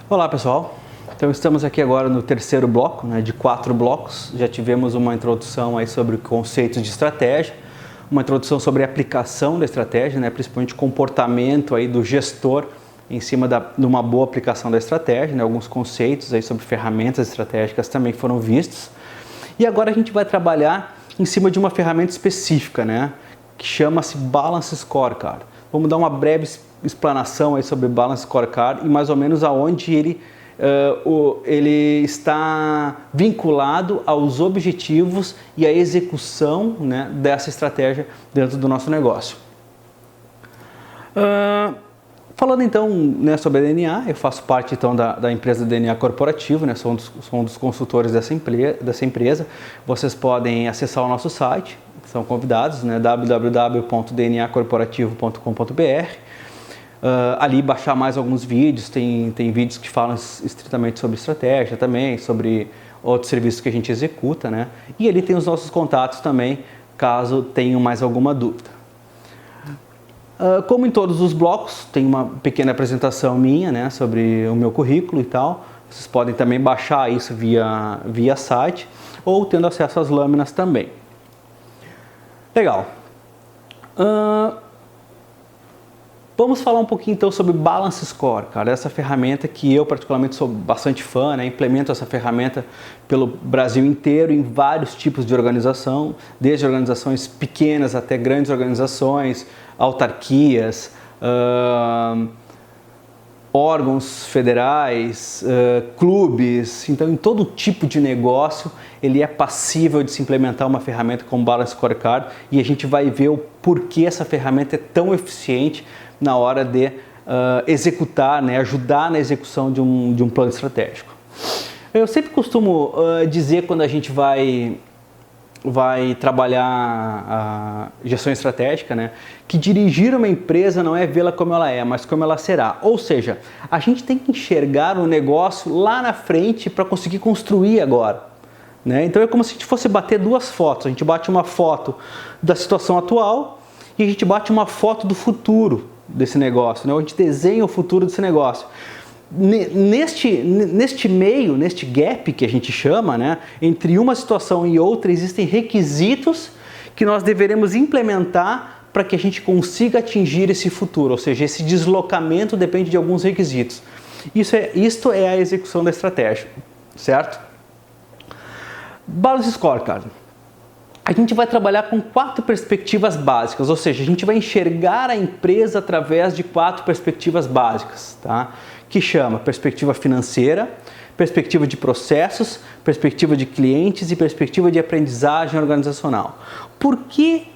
Olá pessoal, então estamos aqui agora no terceiro bloco, de 4 blocos. Já tivemos uma introdução aí sobre conceitos de estratégia, uma introdução sobre a aplicação da estratégia, principalmente o comportamento aí do gestor em cima de uma boa aplicação da estratégia, alguns conceitos aí sobre ferramentas estratégicas também foram vistos. E agora a gente vai trabalhar em cima de uma ferramenta específica, que chama-se Balance Scorecard. Vamos dar uma breve explanação aí sobre Balance Scorecard e mais ou menos aonde ele está vinculado aos objetivos e à execução dessa estratégia dentro do nosso negócio. Falando então sobre a DNA, eu faço parte então da empresa DNA Corporativo, sou um dos consultores dessa empresa. Vocês podem acessar o nosso site, são convidados, www.dnacorporativo.com.br. Ali baixar mais alguns vídeos, tem vídeos que falam estritamente sobre estratégia também, sobre outros serviços que a gente executa, E ali tem os nossos contatos também, caso tenham mais alguma dúvida. Como em todos os blocos, tem uma pequena apresentação minha, sobre o meu currículo e tal. Vocês podem também baixar isso via site ou tendo acesso às lâminas também. Legal. Vamos falar um pouquinho então sobre Balance Scorecard, essa ferramenta que eu particularmente sou bastante fã, implemento essa ferramenta pelo Brasil inteiro em vários tipos de organização, desde organizações pequenas até grandes organizações, autarquias, órgãos federais, clubes. Então, em todo tipo de negócio, ele é passível de se implementar uma ferramenta como Balance Scorecard e a gente vai ver o porquê essa ferramenta é tão eficiente na hora de executar, ajudar na execução de um plano estratégico. Eu sempre costumo dizer quando a gente vai trabalhar a gestão estratégica, que dirigir uma empresa não é vê-la como ela é, mas como ela será. Ou seja, a gente tem que enxergar o negócio lá na frente para conseguir construir agora. Então é como se a gente fosse bater duas fotos. A gente bate uma foto da situação atual e a gente bate uma foto do futuro desse negócio, a gente desenha o futuro desse negócio. Neste meio, neste gap que a gente chama, entre uma situação e outra, existem requisitos que nós deveremos implementar para que a gente consiga atingir esse futuro, ou seja, esse deslocamento depende de alguns requisitos. Isto é a execução da estratégia, certo? Balance Scorecard. A gente vai trabalhar com 4 perspectivas básicas, ou seja, a gente vai enxergar a empresa através de 4 perspectivas básicas, que chama perspectiva financeira, perspectiva de processos, perspectiva de clientes e perspectiva de aprendizagem organizacional. Por que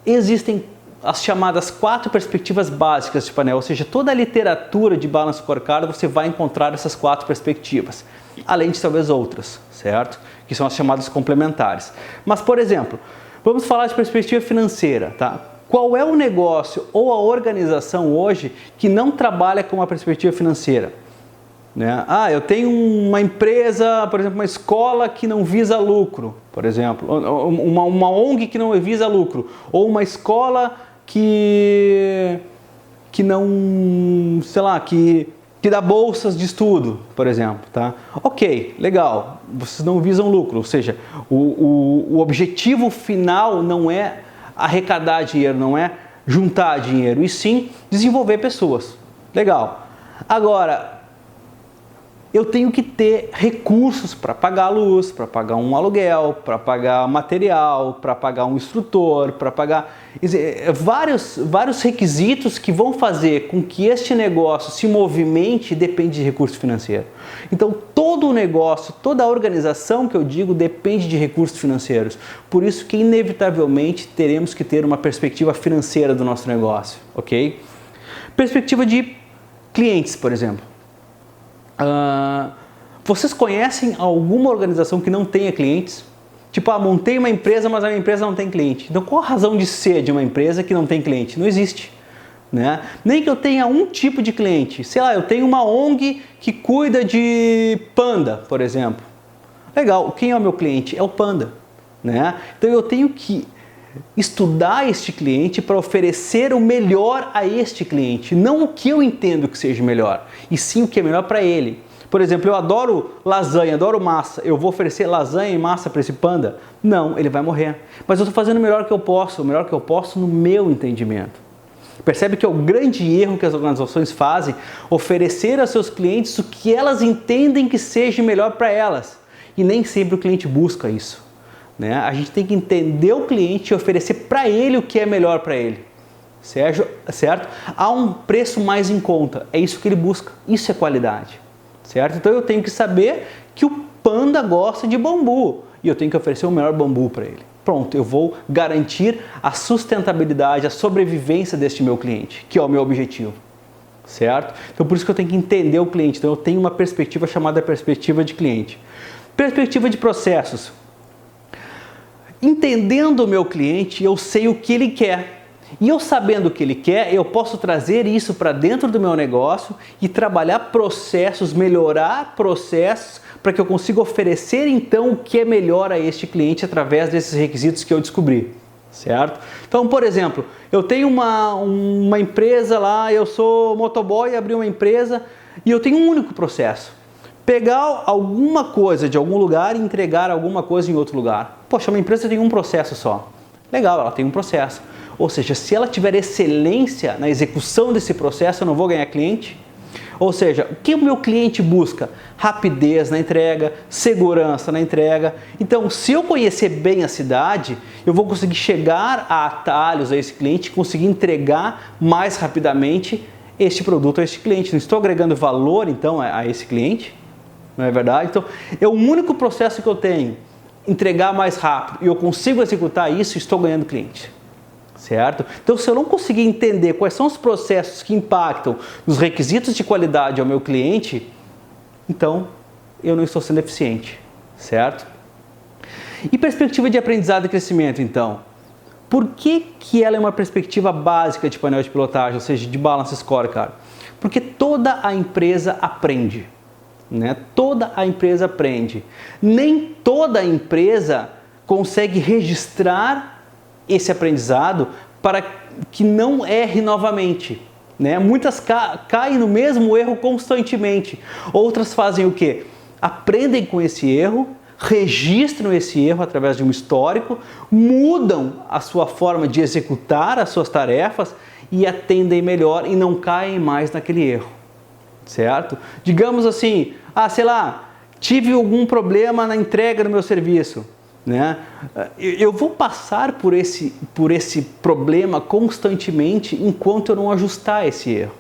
existem as chamadas 4 perspectivas básicas de painel? Ou seja, toda a literatura de Balance Scorecard você vai encontrar essas 4 perspectivas, além de talvez outras, certo? Que são as chamadas complementares. Mas, por exemplo, vamos falar de perspectiva financeira, Qual é o negócio ou a organização hoje que não trabalha com uma perspectiva financeira? Eu tenho uma empresa, por exemplo, uma escola que não visa lucro, por exemplo, uma ONG que não visa lucro, ou uma escola que não, sei lá, que dá bolsas de estudo, por exemplo, Ok, legal, vocês não visam lucro, ou seja, o objetivo final não é arrecadar dinheiro, não é juntar dinheiro, e sim desenvolver pessoas. Legal. Agora, eu tenho que ter recursos para pagar a luz, para pagar um aluguel, para pagar material, para pagar um instrutor, para pagar vários requisitos que vão fazer com que este negócio se movimente depende de recurso financeiro. Então, todo o negócio, toda a organização que eu digo depende de recursos financeiros. Por isso que, inevitavelmente, teremos que ter uma perspectiva financeira do nosso negócio, ok? Perspectiva de clientes, por exemplo. Vocês conhecem alguma organização que não tenha clientes? Tipo, montei uma empresa, mas a minha empresa não tem cliente. Então, qual a razão de ser de uma empresa que não tem cliente? Não existe. Nem que eu tenha um tipo de cliente. Sei lá, eu tenho uma ONG que cuida de panda, por exemplo. Legal, quem é o meu cliente? É o panda. Então, eu tenho que estudar este cliente para oferecer o melhor a este cliente, não o que eu entendo que seja melhor, e sim o que é melhor para ele. Por exemplo, eu adoro lasanha, adoro massa, eu vou oferecer lasanha e massa para esse panda? Não, ele vai morrer. Mas eu estou fazendo o melhor que eu posso no meu entendimento. Percebe que é o grande erro que as organizações fazem, oferecer aos seus clientes o que elas entendem que seja melhor para elas. E nem sempre o cliente busca isso, né? A gente tem que entender o cliente e oferecer para ele o que é melhor para ele, certo? Há um preço mais em conta, é isso que ele busca, isso é qualidade, certo? Então eu tenho que saber que o panda gosta de bambu e eu tenho que oferecer o melhor bambu para ele. Pronto, eu vou garantir a sustentabilidade, a sobrevivência deste meu cliente, que é o meu objetivo, certo? Então por isso que eu tenho que entender o cliente, então eu tenho uma perspectiva chamada perspectiva de cliente. Perspectiva de processos. Entendendo o meu cliente, eu sei o que ele quer. E eu sabendo o que ele quer, eu posso trazer isso para dentro do meu negócio e trabalhar processos, melhorar processos, para que eu consiga oferecer então o que é melhor a este cliente através desses requisitos que eu descobri, certo? Então, por exemplo, eu tenho uma empresa lá, eu sou motoboy, abri uma empresa e eu tenho um único processo. Pegar alguma coisa de algum lugar e entregar alguma coisa em outro lugar. Poxa, uma empresa tem um processo só. Legal, ela tem um processo. Ou seja, se ela tiver excelência na execução desse processo, eu não vou ganhar cliente. Ou seja, o que o meu cliente busca? Rapidez na entrega, segurança na entrega. Então, se eu conhecer bem a cidade, eu vou conseguir chegar a atalhos a esse cliente e conseguir entregar mais rapidamente este produto a este cliente. Não estou agregando valor, então, a esse cliente? Não é verdade? Então, é o único processo que eu tenho, entregar mais rápido, e eu consigo executar isso, estou ganhando cliente, certo? Então, se eu não conseguir entender quais são os processos que impactam nos requisitos de qualidade ao meu cliente, então, eu não estou sendo eficiente, certo? E perspectiva de aprendizado e crescimento, então? Por que ela é uma perspectiva básica de painel de pilotagem, ou seja, de Balance Scorecard? Porque toda a empresa aprende. Né? Toda a empresa aprende. Nem toda a empresa consegue registrar esse aprendizado para que não erre novamente, né? Muitas caem no mesmo erro constantemente. Outras fazem o quê? Aprendem com esse erro, registram esse erro através de um histórico, mudam a sua forma de executar as suas tarefas e atendem melhor e não caem mais naquele erro. Certo? Digamos assim, sei lá, tive algum problema na entrega do meu serviço, né? Eu vou passar por esse problema constantemente enquanto eu não ajustar esse erro.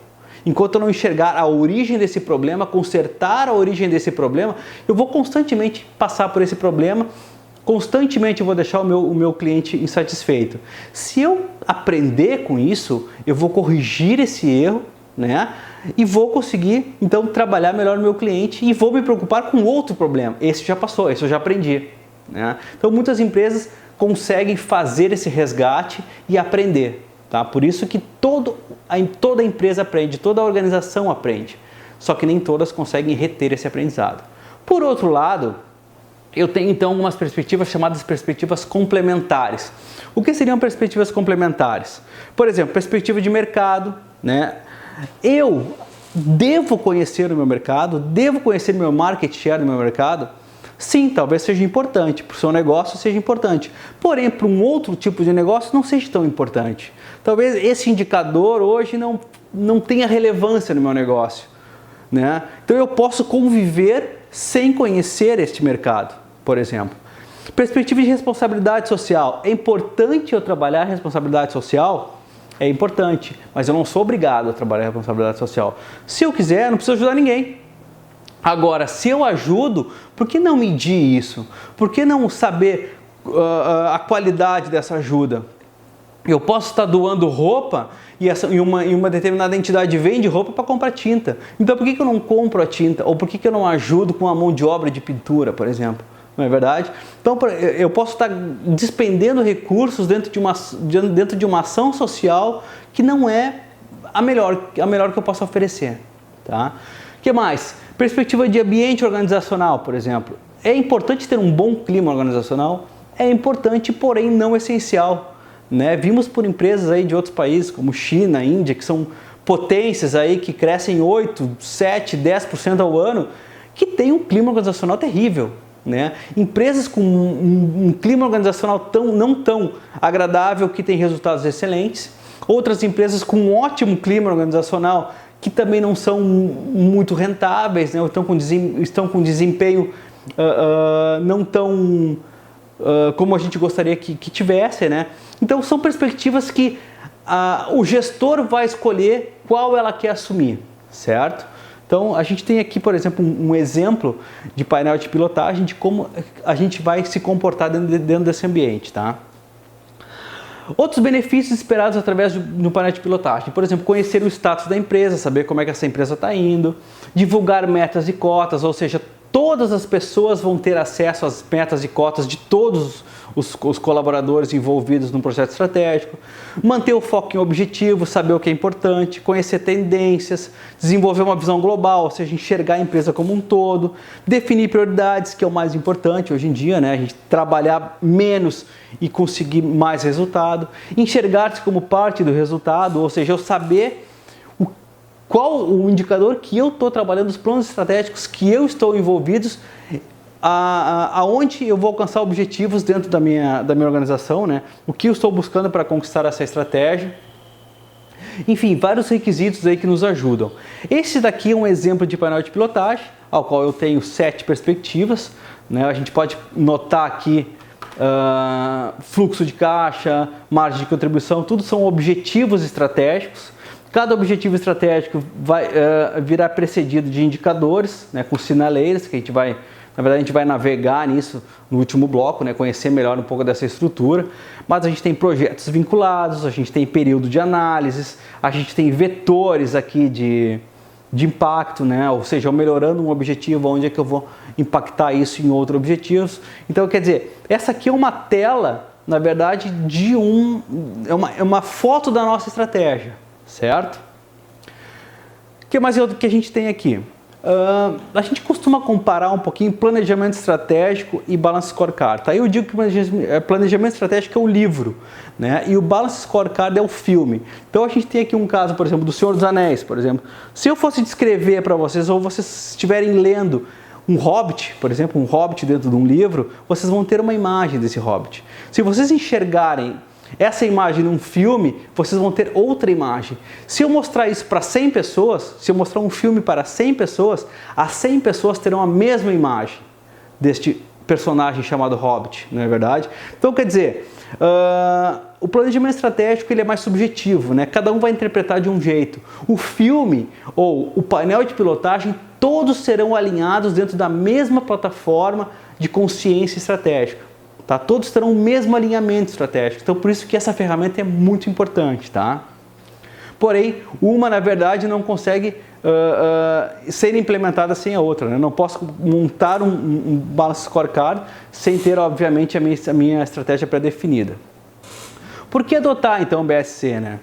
Enquanto eu não enxergar a origem desse problema, consertar a origem desse problema, eu vou constantemente passar por esse problema, constantemente eu vou deixar o meu cliente insatisfeito. Se eu aprender com isso, eu vou corrigir esse erro, né? E vou conseguir, então, trabalhar melhor no meu cliente e vou me preocupar com outro problema. Esse já passou, esse eu já aprendi, né? Então, muitas empresas conseguem fazer esse resgate e aprender, tá? Por isso que toda empresa aprende, toda organização aprende. Só que nem todas conseguem reter esse aprendizado. Por outro lado, eu tenho, então, algumas perspectivas chamadas perspectivas complementares. O que seriam perspectivas complementares? Por exemplo, perspectiva de mercado, né? Eu devo conhecer o meu mercado, devo conhecer meu market share no meu mercado? Sim, talvez seja importante, para o seu negócio seja importante. Porém, para um outro tipo de negócio não seja tão importante. Talvez esse indicador hoje não tenha relevância no meu negócio, né? Então eu posso conviver sem conhecer este mercado, por exemplo. Perspectiva de responsabilidade social. É importante eu trabalhar a responsabilidade social? É importante, mas eu não sou obrigado a trabalhar a responsabilidade social. Se eu quiser, eu não preciso ajudar ninguém. Agora, se eu ajudo, por que não medir isso? Por que não saber a qualidade dessa ajuda? Eu posso estar doando roupa e uma determinada entidade vende roupa para comprar tinta. Então, por que eu não compro a tinta? Ou por que eu não ajudo com a mão de obra de pintura, por exemplo? Não é verdade? Então, eu posso estar despendendo recursos dentro de uma ação social que não é a melhor que eu possa oferecer. Tá? O que mais? Perspectiva de ambiente organizacional, por exemplo. É importante ter um bom clima organizacional? É importante, porém não essencial. né? Vimos por empresas aí de outros países, como China, Índia, que são potências aí que crescem 8, 7, 10% ao ano, que tem um clima organizacional terrível, né? Empresas com um clima organizacional não tão agradável, que tem resultados excelentes. Outras empresas com um ótimo clima organizacional, que também não são muito rentáveis, né? Ou estão com desempenho não tão como a gente gostaria que tivesse, né? Então são perspectivas que o gestor vai escolher qual ela quer assumir, certo? Então a gente tem aqui, por exemplo, um exemplo de painel de pilotagem de como a gente vai se comportar dentro desse ambiente, tá? Outros benefícios esperados através do painel de pilotagem, por exemplo, conhecer o status da empresa, saber como é que essa empresa está indo, divulgar metas e cotas, ou seja, todas as pessoas vão ter acesso às metas e cotas de todos os colaboradores envolvidos no projeto estratégico, manter o foco em objetivos, saber o que é importante, conhecer tendências, desenvolver uma visão global, ou seja, enxergar a empresa como um todo, definir prioridades, que é o mais importante hoje em dia, né? A gente trabalhar menos e conseguir mais resultado, enxergar-se como parte do resultado, ou seja, eu saber qual o indicador que eu estou trabalhando, os planos estratégicos que eu estou envolvidos, aonde eu vou alcançar objetivos dentro da minha organização, né? O que eu estou buscando para conquistar essa estratégia. Enfim, vários requisitos aí que nos ajudam. Esse daqui é um exemplo de painel de pilotagem, ao qual eu tenho 7 perspectivas, né? A gente pode notar aqui fluxo de caixa, margem de contribuição, tudo são objetivos estratégicos. Cada objetivo estratégico vai virar precedido de indicadores, né, com sinaleiras, que na verdade a gente vai navegar nisso no último bloco, né, conhecer melhor um pouco dessa estrutura. Mas a gente tem projetos vinculados, a gente tem período de análises, a gente tem vetores aqui de impacto, né, ou seja, eu melhorando um objetivo, onde é que eu vou impactar isso em outros objetivos. Então, quer dizer, essa aqui é uma tela, na verdade, é uma foto da nossa estratégia. Certo? O que mais que a gente tem aqui? A gente costuma comparar um pouquinho planejamento estratégico e Balance Scorecard. Tá? Eu digo que planejamento estratégico é o livro, né? E o Balance Scorecard é o filme. Então a gente tem aqui um caso, por exemplo, do Senhor dos Anéis, por exemplo. Se eu fosse descrever para vocês, ou vocês estiverem lendo um hobbit, por exemplo, um hobbit dentro de um livro, vocês vão ter uma imagem desse hobbit. Se vocês enxergarem essa imagem num filme, vocês vão ter outra imagem. Se eu mostrar isso para 100 pessoas, se eu mostrar um filme para 100 pessoas, as 100 pessoas terão a mesma imagem deste personagem chamado Hobbit, não é verdade? Então, quer dizer, o planejamento estratégico ele é mais subjetivo, né? Cada um vai interpretar de um jeito. O filme ou o painel de pilotagem, todos serão alinhados dentro da mesma plataforma de consciência estratégica. Tá? Todos terão o mesmo alinhamento estratégico, então por isso que essa ferramenta é muito importante, tá? Porém, uma na verdade não consegue ser implementada sem a outra, né? Não posso montar um Balance Scorecard sem ter, obviamente, a minha estratégia pré-definida. Por que adotar então o BSC, né?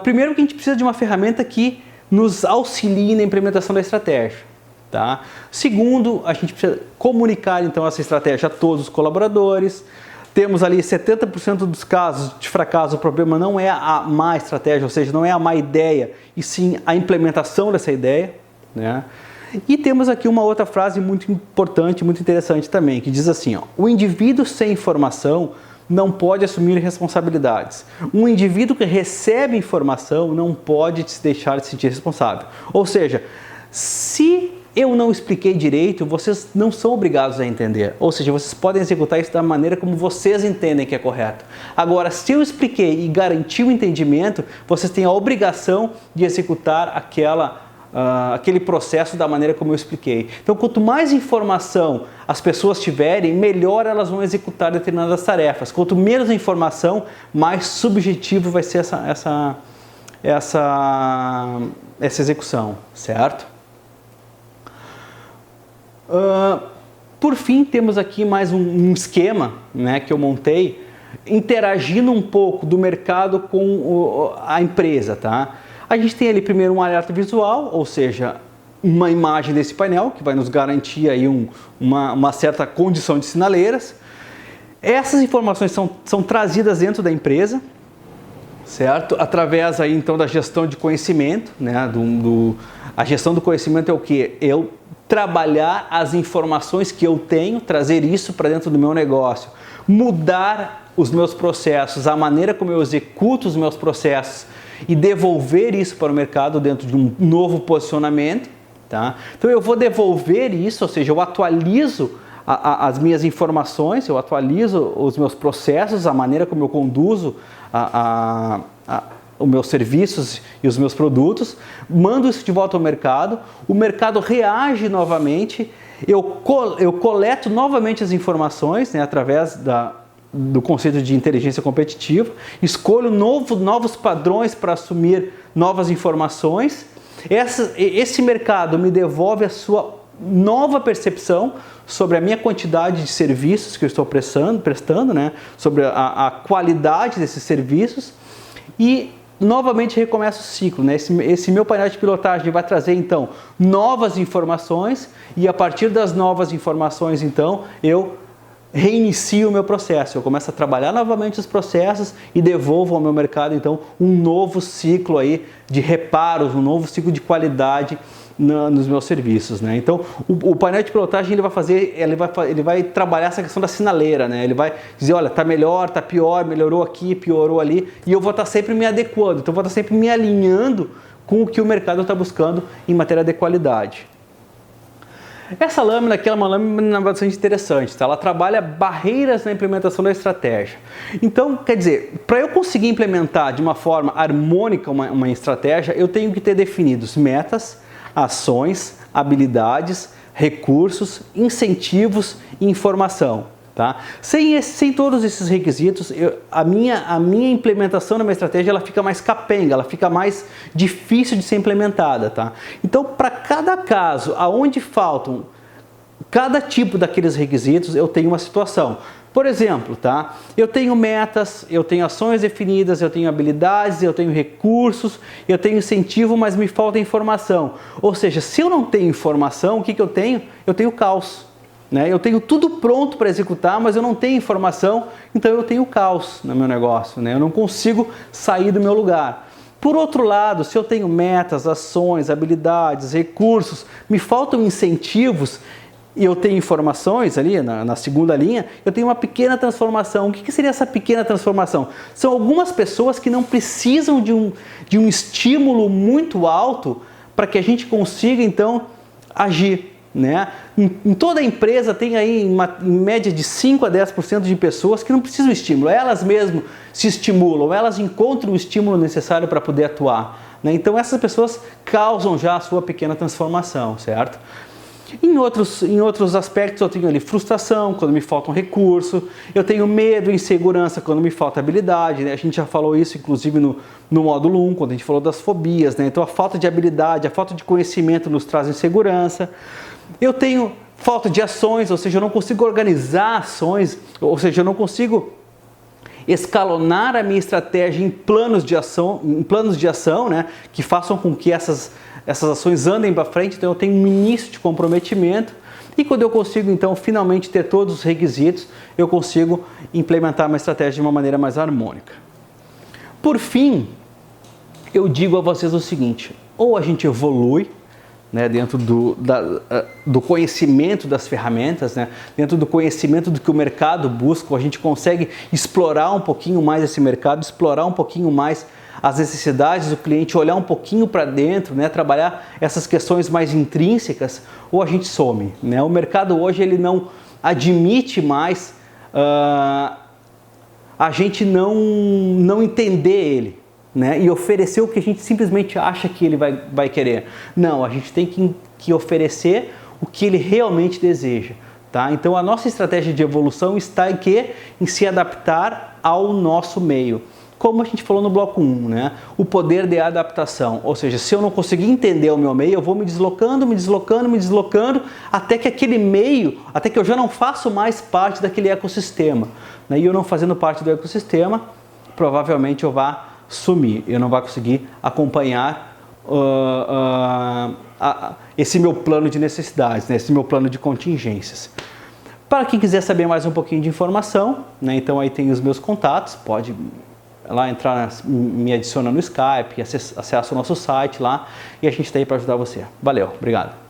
Primeiro que a gente precisa de uma ferramenta que nos auxilie na implementação da estratégia. Tá? Segundo, a gente precisa comunicar então essa estratégia a todos os colaboradores. Temos ali 70% dos casos de fracasso, o problema não é a má estratégia, ou seja, não é a má ideia, e sim a implementação dessa ideia, né? E temos aqui uma outra frase muito importante, muito interessante também, que diz assim, ó, o indivíduo sem informação não pode assumir responsabilidades. Um indivíduo que recebe informação não pode se deixar de se sentir responsável. Ou seja, se eu não expliquei direito, vocês não são obrigados a entender. Ou seja, vocês podem executar isso da maneira como vocês entendem que é correto. Agora, se eu expliquei e garanti o entendimento, vocês têm a obrigação de executar aquele processo da maneira como eu expliquei. Então, quanto mais informação as pessoas tiverem, melhor elas vão executar determinadas tarefas. Quanto menos informação, mais subjetivo vai ser essa execução, certo? Por fim, temos aqui mais um esquema, né, que eu montei, interagindo um pouco do mercado com a empresa. Tá? A gente tem ali primeiro um alerta visual, ou seja, uma imagem desse painel, que vai nos garantir aí uma certa condição de sinaleiras. Essas informações são trazidas dentro da empresa, certo? Através aí então da gestão de conhecimento, né? A gestão do conhecimento é o quê? Eu trabalhar as informações que eu tenho, trazer isso para dentro do meu negócio, mudar os meus processos, a maneira como eu executo os meus processos e devolver isso para o mercado dentro de um novo posicionamento, tá? Então eu vou devolver isso, ou seja, eu atualizo as minhas informações, eu atualizo os meus processos, a maneira como eu conduzo os meus serviços e os meus produtos, mando isso de volta ao mercado, o mercado reage novamente, eu coleto novamente as informações, né, através do conceito de inteligência competitiva, escolho novos padrões para assumir novas informações, esse mercado me devolve a sua nova percepção sobre a minha quantidade de serviços que eu estou prestando, né, sobre a qualidade desses serviços e novamente recomeça o ciclo, né? Esse meu painel de pilotagem vai trazer então novas informações e a partir das novas informações então eu reinicio o meu processo, eu começo a trabalhar novamente os processos e devolvo ao meu mercado então um novo ciclo aí de reparos, um novo ciclo de qualidade nos meus serviços, né? Então o painel de pilotagem ele vai trabalhar essa questão da sinaleira, né? Ele vai dizer, olha, tá melhor, tá pior, melhorou aqui, piorou ali, e eu vou estar sempre me adequando, então eu vou estar sempre me alinhando com o que o mercado está buscando em matéria de qualidade. Essa lâmina aqui é uma lâmina bastante interessante, tá? Ela trabalha barreiras na implementação da estratégia. Então, quer dizer, para eu conseguir implementar de uma forma harmônica uma estratégia, eu tenho que ter definidos metas, ações, habilidades, recursos, incentivos e informação. Tá? Sem todos esses requisitos, a minha implementação da minha estratégia ela fica mais capenga, ela fica mais difícil de ser implementada. Tá? Então, para cada caso, aonde faltam cada tipo daqueles requisitos, eu tenho uma situação. Por exemplo, tá? Eu tenho metas, eu tenho ações definidas, eu tenho habilidades, eu tenho recursos, eu tenho incentivo, mas me falta informação. Ou seja, se eu não tenho informação, o que eu tenho? Eu tenho caos. Né? Eu tenho tudo pronto para executar, mas eu não tenho informação, então eu tenho caos no meu negócio. Né? Eu não consigo sair do meu lugar. Por outro lado, se eu tenho metas, ações, habilidades, recursos, me faltam incentivos, e eu tenho informações ali na segunda linha, eu tenho uma pequena transformação. O que seria essa pequena transformação? São algumas pessoas que não precisam de um estímulo muito alto para que a gente consiga então agir. Né? Em toda a empresa tem aí em média de 5 a 10% de pessoas que não precisam de estímulo, elas mesmas se estimulam, elas encontram o estímulo necessário para poder atuar. Né? Então essas pessoas causam já a sua pequena transformação, certo? Em outros aspectos eu tenho ali frustração quando me falta um recurso, eu tenho medo e insegurança quando me falta habilidade, né? A gente já falou isso inclusive no módulo 1, quando a gente falou das fobias, né? Então a falta de habilidade, a falta de conhecimento nos traz insegurança. Eu tenho falta de ações, ou seja, eu não consigo organizar ações, ou seja, eu não consigo escalonar a minha estratégia em planos de ação, né? Que façam com que essas ações andem para frente, então eu tenho um início de comprometimento e quando eu consigo então finalmente ter todos os requisitos, eu consigo implementar uma estratégia de uma maneira mais harmônica. Por fim, eu digo a vocês o seguinte, ou a gente evolui, né, dentro do conhecimento das ferramentas, né, dentro do conhecimento do que o mercado busca, a gente consegue explorar um pouquinho mais esse mercado, explorar um pouquinho mais as necessidades do cliente, olhar um pouquinho para dentro, né, trabalhar essas questões mais intrínsecas, ou a gente some. Né? O mercado hoje ele não admite mais a gente não entender ele, né, e oferecer o que a gente simplesmente acha que ele vai querer. Não, a gente tem que oferecer o que ele realmente deseja. Tá? Então a nossa estratégia de evolução está em se adaptar ao nosso meio. Como a gente falou no bloco 1, né? O poder de adaptação, ou seja, se eu não conseguir entender o meu meio, eu vou me deslocando, até que aquele meio, até que eu já não faço mais parte daquele ecossistema. Né? E eu não fazendo parte do ecossistema, provavelmente eu vá sumir, eu não vou conseguir acompanhar esse meu plano de necessidades, né? Esse meu plano de contingências. Para quem quiser saber mais um pouquinho de informação, né, então aí tem os meus contatos, pode lá entrar, me adiciona no Skype, acessa o nosso site lá e a gente está aí para ajudar você. Valeu, obrigado.